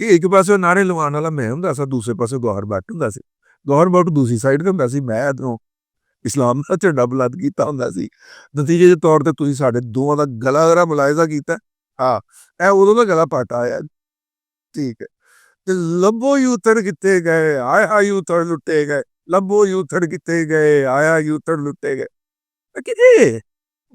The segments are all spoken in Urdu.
ਕਿ ਇੱਕ ਪਾਸੇ ਨਾਅਰੇ ਲਗਾਉਣ ਵਾਲਾ ਮੈਂ ਹੁੰਦਾ ਸੀ, ਦੂਸਰੇ ਪਾਸੇ ਗੌਹਰ ਬੱਟ ਹੁੰਦਾ ਸੀ। ਗੌਹਰ ਬੱਟ ਦੂਸਰੀ ਸਾਈਡ ਤੇ ਹੁੰਦਾ ਸੀ, ਮੈਂ ਇੱਧਰੋਂ ਇਸਲਾਮ ਦਾ ਝੰਡਾ ਬੁਲੰਦ ਕੀਤਾ ਹੁੰਦਾ ਸੀ। ਨਤੀਜੇ ਦੇ ਤੌਰ ਤੇ ਤੁਸੀਂ ਸਾਡੇ ਦੋਵਾਂ ਦਾ ਗਲਾ ਜ਼ਰਾ ਮੁਲਾਹਿਜ਼ਾ ਕੀਤਾ। ਹਾਂ, ਇਹ ਉਦੋਂ ਦਾ ਗਲਾ ਪੱਟ ਆਇਆ। ਠੀਕ ਹੈ। ਤੇ ਲੱਭੋ ਯੂਥੜ ਕਿੱਥੇ ਗਏ, ਹਾਏ ਹਾਏ ਯੂਥੜ ਲੁੱਟੇ ਗਏ। ਲੱਭੋ ਯੂਥੜ ਕਿੱਥੇ ਗਏ, ਹਾਏ ਹਾਏ ਯੂਥੜ ਲੁੱਟੇ ਗਏ। ਮੈਂ ਕਿਹਾ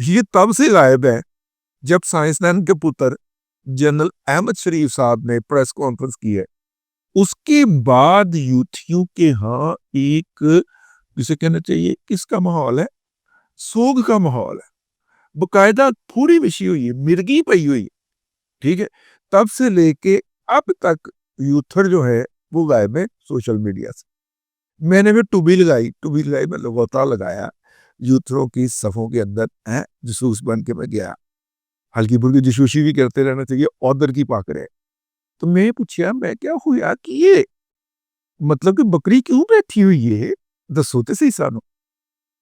یہ تب سے غائب ہے جب سائنسدان کے پتر جنرل احمد شریف صاحب نے پریس کانفرنس کی ہے. اس کے بعد یوتھیوں کے ہاں ایک جسے کہنا چاہیے کس کا ماحول ہے, سوگ کا ماحول ہے, باقاعدہ پھوڑی بچھی ہوئی ہے, مرگی پئی ہوئی ہے. ٹھیک ہے, تب سے لے کے اب تک یوتھر جو ہے وہ غائب ہے سوشل میڈیا سے. میں نے بھی ٹوبی لگائی میں لغوطہ لگایا یوتھروں کی صفوں کے اندر جسوس بن کے میں گیا. ہلکی پھلکی جسوسی بھی کرتے رہنا چاہیے, اودر کی پاکڑے. تو میں پوچھا میں کیا ہوا کہ یہ مطلب کہ بکری کیوں بیٹھی ہوئی ہے, دسو تے صحیح سانو.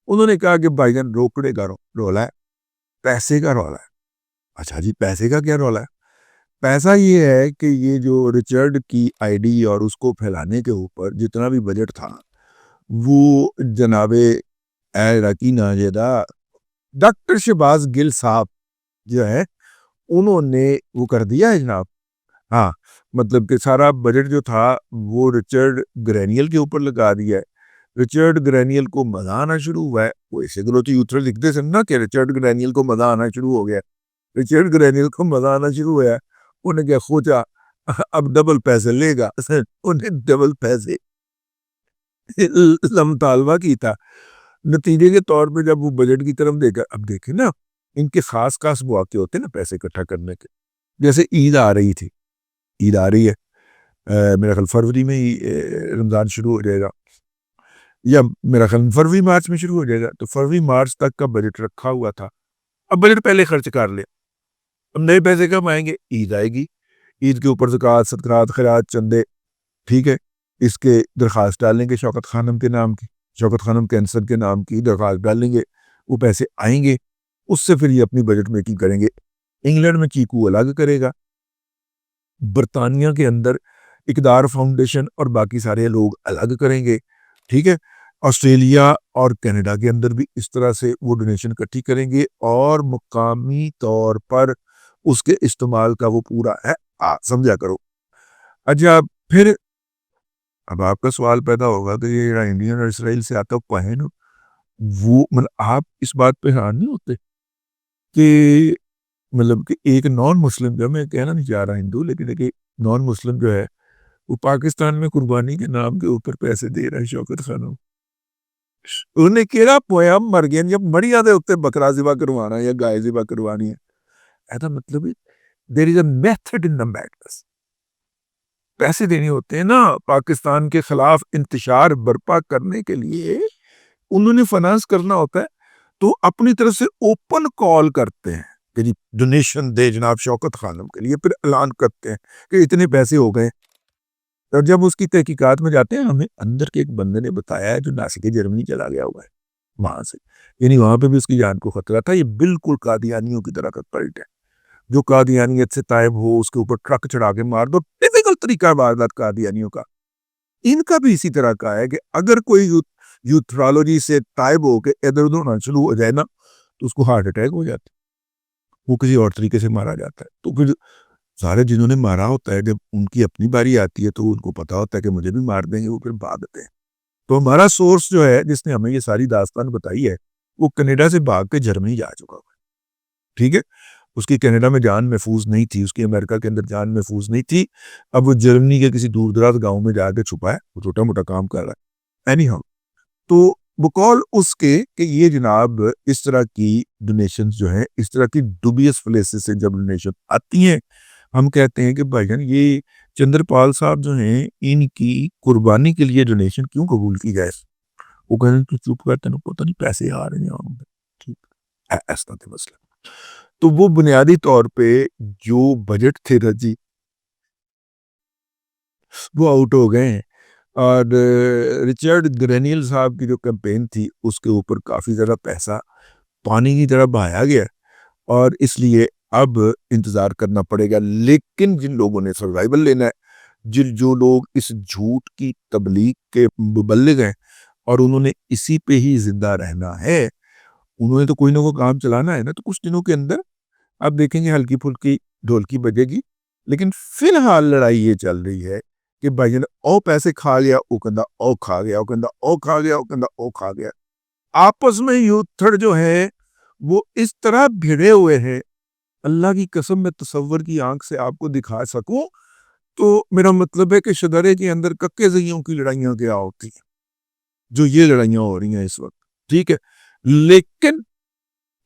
انہوں نے کہا کہ بھائی جان روکڑے کا رولا ہے, پیسے کا رولا ہے. اچھا جی, پیسے کا کیا رولا ہے؟ پیسہ یہ ہے کہ یہ جو ریچرڈ کی آئی ڈی اور اس کو پھیلانے کے اوپر جتنا بھی بجٹ تھا وہ جناب عراقی ناجدہ ڈاکٹر شہباز گل صاحب جو ہے انہوں نے وہ کر دیا ہے جناب. ہاں, مطلب کہ سارا بجٹ جو تھا وہ رچرڈ گرینیل کے اوپر لگا دیا ہے. رچرڈ گرینیل کو مزہ آنا شروع ہوا ہے. وہ ایسے گلوتی یوتھر لکھتے تھے نا کہ رچرڈ گرینیل کو مزہ آنا شروع ہو گیا. رچرڈ گرینیل کو مزہ آنا شروع ہوا ہے. انہیں کیا سوچا اب ڈبل پیسے لے گا, انہیں ڈبل پیسے مطالبہ کی تھا. نتیجے کے طور پہ جب وہ بجٹ کی طرف دیکھا, اب دیکھیں نا ان کے خاص مواقع ہوتے ہیں نا پیسے اکٹھا کرنے کے. جیسے عید آ رہی تھی, عید آ رہی ہے, میرا خیال فروری میں ہی رمضان شروع ہو جائے گا, یا میرا خیال فروری مارچ میں شروع ہو جائے گا. تو فروری مارچ تک کا بجٹ رکھا ہوا تھا. اب بجٹ پہلے خرچ کر لیا, اب نئے پیسے کب آئیں گے؟ عید آئے گی, عید کے اوپر زکوٰۃ, صدقات, خیرات, چندے, ٹھیک ہے, اس کے درخواست ڈالیں گے شوکت خانم کے نام کی, شوکت خانم کینسر کے نام کی درخواست ڈالیں گے, وہ پیسے آئیں گے, اس سے پھر یہ اپنی بجٹ میکنگ کریں گے. انگلینڈ میں چیکو الگ کرے گا, برطانیہ کے اندر اقدار فاؤنڈیشن اور باقی سارے لوگ الگ کریں گے, ٹھیک ہے. آسٹریلیا اور کینیڈا کے اندر بھی اس طرح سے وہ ڈونیشن اکٹھی کریں گے اور مقامی طور پر اس کے استعمال کا وہ پورا ہے, سمجھا کرو. اچھا, پھر اب آپ کا سوال پیدا ہوگا کہ یہ انڈین اور اسرائیل سے آتا پہن وہ, مطلب آپ اس بات پہ حیران نہیں ہوتے کہ مطلب کہ ایک نان مسلم, جو میں کہنا نہیں چاہ رہا ہندو, لیکن ایک نان مسلم جو ہے وہ پاکستان میں قربانی کے نام کے اوپر پیسے دے رہا ہے شوکت خانم. انہیں کہڑا پویا مر گیا جب مڑیا دے اوپر بکرا ذبح کروانا یا گائے ذبح کروانی ہے. ایسا مطلب there is a method in the madness. پیسے دینے ہوتے ہیں نا پاکستان کے خلاف انتشار برپا کرنے کے لیے, انہوں نے فنانس کرنا ہوتا ہے تو اپنی طرف سے اوپن کال کرتے ہیں کہ جی ڈونیشن دے جناب شوکت خانم کے لیے, پھر اعلان کرتے ہیں کہ اتنے پیسے ہو گئے. اور جب اس کی تحقیقات میں جاتے ہیں, ہمیں اندر کے ایک بندے نے بتایا ہے جو ناسک جرمنی چلا گیا ہوا ہے وہاں سے, یعنی وہاں پہ بھی اس کی جان کو خطرہ تھا. یہ بالکل قادیانیوں کی طرح کا کلٹ ہے, جو قادیانیت سے طائب ہو اس کے اوپر ٹرک چڑھا کے مار دو, ٹیپیکل طریقہ واردات قادیانیوں کا. ان کا بھی اسی طرح کا ہے کہ اگر کوئی یوتھرالوجی سے طائب ہو کے ادھر ادھر ہونا شروع ہو جائے نا تو اس کو ہارٹ اٹیک ہو جاتا ہے, وہ کسی اور طریقے سے مارا جاتا ہے. تو پھر سارے جنہوں نے مارا ہوتا ہے جب ان کی اپنی باری آتی ہے تو ان کو پتا ہوتا ہے کہ مجھے بھی مار دیں گے, وہ پھر بھاگتے ہیں. تو ہمارا سورس جو ہے جس نے ہمیں یہ ساری داستان بتائی ہے وہ کینیڈا سے بھاگ کے جرمنی جا چکا ہوا ہے, ٹھیک ہے. اس کی کینیڈا میں جان محفوظ نہیں تھی, اس کی امریکہ کے اندر جان محفوظ نہیں تھی. اب وہ جرمنی کے کسی دور دراز گاؤں میں جا کے چھپا ہے, وہ چھوٹا موٹا کام کر رہا ہے. اینی ہاؤ, تو بقول اس کے کہ یہ جناب اس طرح کی ڈونیشنز جو ہیں, اس طرح کی ڈوبیس پلیسز سے جب ڈونیشن آتی ہیں, ہم کہتے ہیں کہ بھائی جان یہ چندر پال صاحب جو ہیں ان کی قربانی کے لیے ڈونیشن کیوں قبول کی جائے. وہ کہتے ہیں تو چپ کرتے ہیں, پتہ نہیں پیسے آ رہے ہیں, ٹھیک ایسا تھا مسئلہ. تو وہ بنیادی طور پہ جو بجٹ تھے جی وہ آؤٹ ہو گئے ہیں. اور رچرڈ گرینیل صاحب کی جو کیمپین تھی اس کے اوپر کافی زیادہ پیسہ پانی کی طرح بہایا گیا, اور اس لیے اب انتظار کرنا پڑے گا. لیکن جن لوگوں نے سروائیول لینا ہے, جو لوگ اس جھوٹ کی تبلیغ کے مبلغ ہیں اور انہوں نے اسی پہ ہی زندہ رہنا ہے, انہوں نے تو کوئی نہ کوئی کام چلانا ہے نا. تو کچھ دنوں کے اندر آپ دیکھیں گے ہلکی پھلکی ڈھولکی بجے گی, لیکن فی الحال لڑائی یہ چل رہی ہے کہ بھائی نے او پیسے کھا گیا, او کہندا او کھا گیا, او کہندا او کھا گیا, او کہندا او کھا گیا. آپس میں یوتھڑ جو ہے وہ اس طرح بھیڑے ہوئے ہیں، اللہ کی قسم میں تصور کی آنکھ سے آپ کو دکھا سکوں تو میرا مطلب ہے کہ شدرے کے اندر ککے زئیوں کی لڑائیاں کیا ہوتی ہیں، جو یہ لڑائیاں ہو رہی ہیں اس وقت، ٹھیک ہے۔ لیکن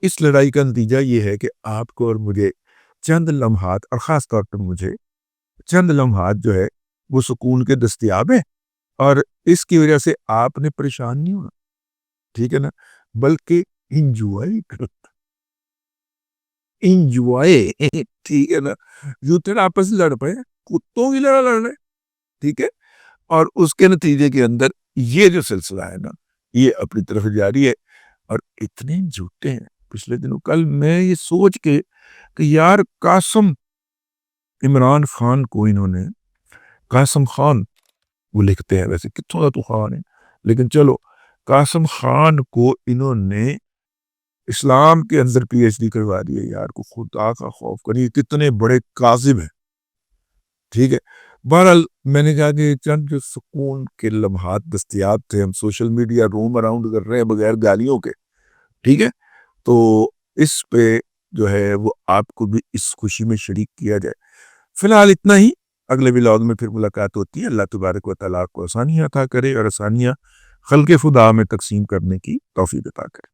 اس لڑائی کا نتیجہ یہ ہے کہ آپ کو اور مجھے چند لمحات، اور خاص طور پر مجھے چند لمحات جو ہے وہ سکون کے دستیاب ہیں، اور اس کی وجہ سے آپ نے پریشان نہیں ہونا، ٹھیک ہے نا، بلکہ انجوائے کرو، انجوائے ٹھیک ہے نا۔ یوں تھے آپس میں لڑ پڑے، کتوں کی لڑ رہے، ٹھیک ہے، اور اس کے نتیجے کے اندر یہ جو سلسلہ ہے نا یہ اپنی طرف جاری ہے، اور اتنے جھوٹے ہیں۔ پچھلے دنوں کل میں یہ سوچ کے کہ یار قاسم عمران خان کو انہوں نے، قاسم خان وہ لکھتے ہیں ویسے کتوں کا تو خان ہے، لیکن چلو قاسم خان کو انہوں نے اسلام کے اندر پی ایچ ڈی کروا دی ہے، یار کو خدا کا خوف کریے، کتنے بڑے کاذب ہیں، ٹھیک ہے۔ بہرحال میں نے کہا کہ چند جو سکون کے لمحات دستیاب تھے، ہم سوشل میڈیا روم اراؤنڈ کر رہے ہیں بغیر گالیوں کے، ٹھیک ہے، تو اس پہ جو ہے وہ آپ کو بھی اس خوشی میں شریک کیا جائے۔ فی الحال اتنا ہی، اگلے ولاگ میں پھر ملاقات ہوتی ہے۔ اللہ تبارک و تعالیٰ کو آسانیاں عطا کرے اور آسانیاں خلق خدا میں تقسیم کرنے کی توفیق عطا کرے۔